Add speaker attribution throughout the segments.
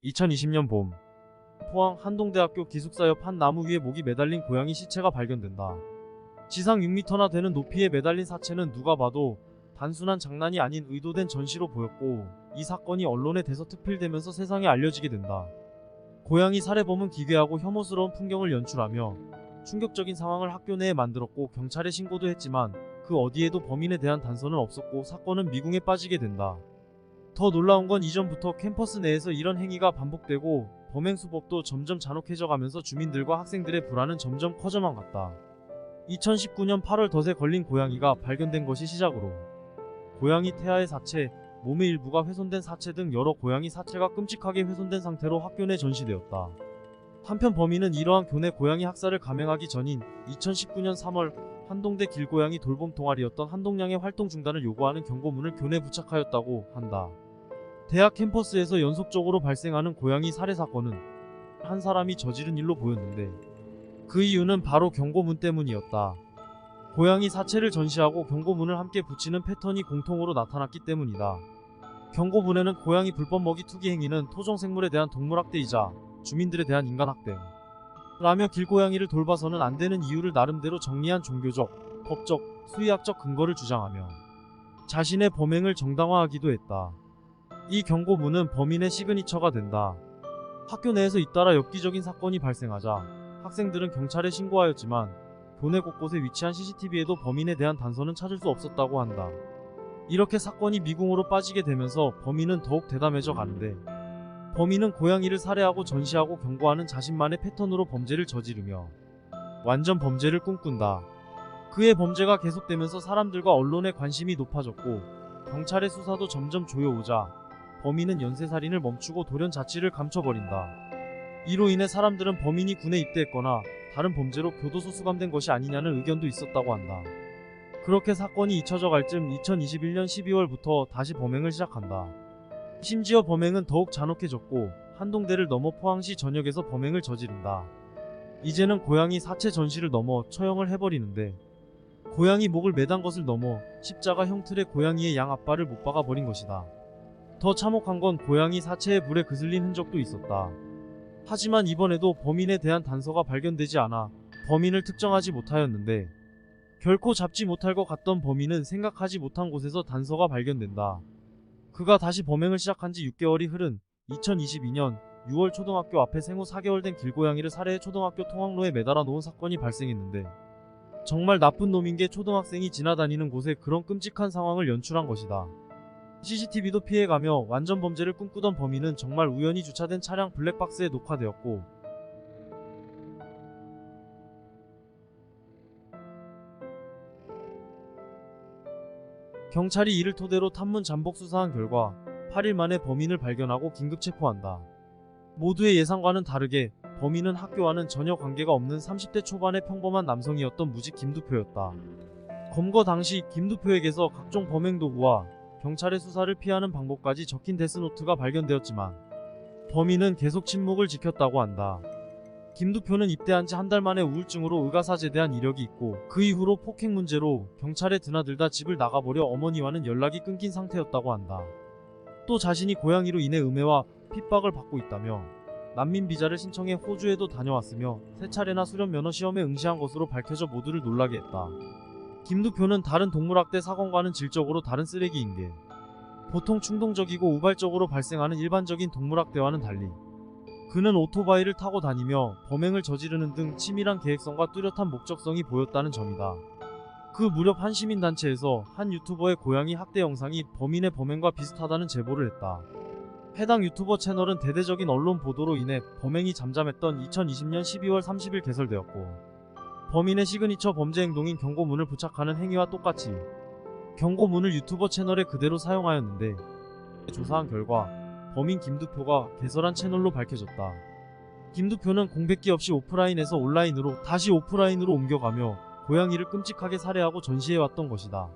Speaker 1: 2020년 봄, 포항 한동대학교 기숙사 옆 한 나무 위에 목이 매달린 고양이 시체가 발견된다. 지상 6m나 되는 높이에 매달린 사체는 누가 봐도 단순한 장난이 아닌 의도된 전시로 보였고, 이 사건이 언론에 대서특필되면서 세상에 알려지게 된다. 고양이 살해범은 기괴하고 혐오스러운 풍경을 연출하며 충격적인 상황을 학교 내에 만들었고, 경찰에 신고도 했지만 그 어디에도 범인에 대한 단서는 없었고, 사건은 미궁에 빠지게 된다. 더 놀라운 건 이전부터 캠퍼스 내에서 이런 행위가 반복되고 범행 수법도 점점 잔혹해져 가면서 주민들과 학생들의 불안은 점점 커져만 갔다. 2019년 8월 덫에 걸린 고양이가 발견된 것이 시작으로 고양이 태아의 사체, 몸의 일부가 훼손된 사체 등 여러 고양이 사체가 끔찍하게 훼손된 상태로 학교 내 전시되었다. 한편 범인은 이러한 교내 고양이 학살을 감행하기 전인 2019년 3월 한동대 길고양이 돌봄 동아리였던 한동양의 활동 중단을 요구하는 경고문을 교내에 부착하였다고 한다. 대학 캠퍼스에서 연속적으로 발생하는 고양이 살해 사건은 한 사람이 저지른 일로 보였는데, 그 이유는 바로 경고문 때문이었다. 고양이 사체를 전시하고 경고문을 함께 붙이는 패턴이 공통으로 나타났기 때문이다. 경고문에는 고양이 불법 먹이 투기 행위는 토종생물에 대한 동물학대이자 주민들에 대한 인간학대 라며 길고양이를 돌봐서는 안 되는 이유를 나름대로 정리한 종교적, 법적, 수의학적 근거를 주장하며 자신의 범행을 정당화하기도 했다. 이 경고문은 범인의 시그니처가 된다. 학교 내에서 잇따라 엽기적인 사건이 발생하자 학생들은 경찰에 신고하였지만 교내 곳곳에 위치한 CCTV에도 범인에 대한 단서는 찾을 수 없었다고 한다. 이렇게 사건이 미궁으로 빠지게 되면서 범인은 더욱 대담해져 가는데, 범인은 고양이를 살해하고 전시하고 경고하는 자신만의 패턴으로 범죄를 저지르며 완전 범죄를 꿈꾼다. 그의 범죄가 계속되면서 사람들과 언론의 관심이 높아졌고, 경찰의 수사도 점점 조여오자 범인은 연쇄살인을 멈추고 돌연 자취를 감춰버린다. 이로 인해 사람들은 범인이 군에 입대했거나 다른 범죄로 교도소 수감된 것이 아니냐는 의견도 있었다고 한다. 그렇게 사건이 잊혀져 갈 즈음 2021년 12월부터 다시 범행을 시작한다. 심지어 범행은 더욱 잔혹해졌고 한동대를 넘어 포항시 전역에서 범행을 저지른다. 이제는 고양이 사체 전시를 넘어 처형을 해버리는데, 고양이 목을 매단 것을 넘어 십자가 형틀의 고양이의 양 앞발을 못 박아버린 것이다. 더 참혹한 건 고양이 사체에 불에 그슬린 흔적도 있었다. 하지만 이번에도 범인에 대한 단서가 발견되지 않아 범인을 특정하지 못하였는데, 결코 잡지 못할 것 같던 범인은 생각하지 못한 곳에서 단서가 발견된다. 그가 다시 범행을 시작한 지 6개월이 흐른 2022년 6월 초등학교 앞에 생후 4개월 된 길고양이를 살해해 초등학교 통학로에 매달아 놓은 사건이 발생했는데, 정말 나쁜 놈인 게 초등학생이 지나다니는 곳에 그런 끔찍한 상황을 연출한 것이다. CCTV도 피해가며 완전 범죄를 꿈꾸던 범인은 정말 우연히 주차된 차량 블랙박스에 녹화되었고, 경찰이 이를 토대로 탐문 잠복 수사한 결과 8일 만에 범인을 발견하고 긴급 체포한다. 모두의 예상과는 다르게 범인은 학교와는 전혀 관계가 없는 30대 초반의 평범한 남성이었던 무직 김두표였다. 검거 당시 김두표에게서 각종 범행 도구와 경찰의 수사를 피하는 방법까지 적힌 데스노트가 발견되었지만 범인은 계속 침묵을 지켰다고 한다. 김두표는 입대한 지 한 달 만에 우울증으로 의가사제대한 이력이 있고, 그 이후로 폭행 문제로 경찰에 드나들다 집을 나가버려 어머니와는 연락이 끊긴 상태였다고 한다. 또 자신이 고양이로 인해 음해와 핍박을 받고 있다며 난민 비자를 신청해 호주에도 다녀왔으며 3차례나 수련 면허 시험에 응시한 것으로 밝혀져 모두를 놀라게 했다. 김두표는 다른 동물학대 사건과는 질적으로 다른 쓰레기인 게, 보통 충동적이고 우발적으로 발생하는 일반적인 동물학대와는 달리 그는 오토바이를 타고 다니며 범행을 저지르는 등 치밀한 계획성과 뚜렷한 목적성이 보였다는 점이다. 그 무렵 한 시민단체에서 한 유튜버의 고양이 학대 영상이 범인의 범행과 비슷하다는 제보를 했다. 해당 유튜버 채널은 대대적인 언론 보도로 인해 범행이 잠잠했던 2020년 12월 30일 개설되었고, 범인의 시그니처 범죄 행동인 경고문을 부착하는 행위와 똑같이 경고문을 유튜버 채널에 그대로 사용하였는데, 조사한 결과 범인 김두표가 개설한 채널로 밝혀졌다. 김두표는 공백기 없이 오프라인에서 온라인으로 다시 오프라인으로 옮겨가며 고양이를 끔찍하게 살해하고 전시해왔던 것이다.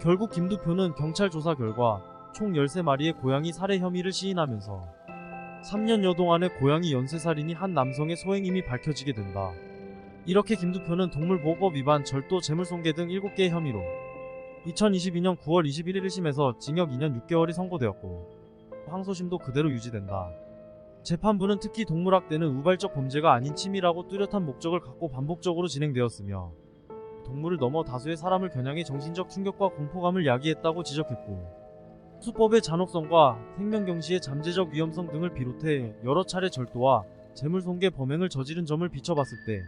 Speaker 1: 결국 김두표는 경찰 조사 결과 총 13마리의 고양이 살해 혐의를 시인하면서 3년여 동안의 고양이 연쇄살인이 한 남성의 소행임이 밝혀지게 된다. 이렇게 김두표는 동물보호법 위반, 절도, 재물손괴 등 7개의 혐의로 2022년 9월 21일 1심에서 징역 2년 6개월이 선고되었고, 항소심도 그대로 유지된다. 재판부는 특히 동물학대는 우발적 범죄가 아닌 치밀하고 뚜렷한 목적을 갖고 반복적으로 진행되었으며 동물을 넘어 다수의 사람을 겨냥해 정신적 충격과 공포감을 야기했다고 지적했고, 수법의 잔혹성과 생명경시의 잠재적 위험성 등을 비롯해 여러 차례 절도와 재물손괴 범행을 저지른 점을 비춰봤을 때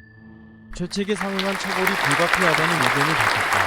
Speaker 1: 죄책에 상응한 처벌이 불가피하다는 의견을 밝혔다.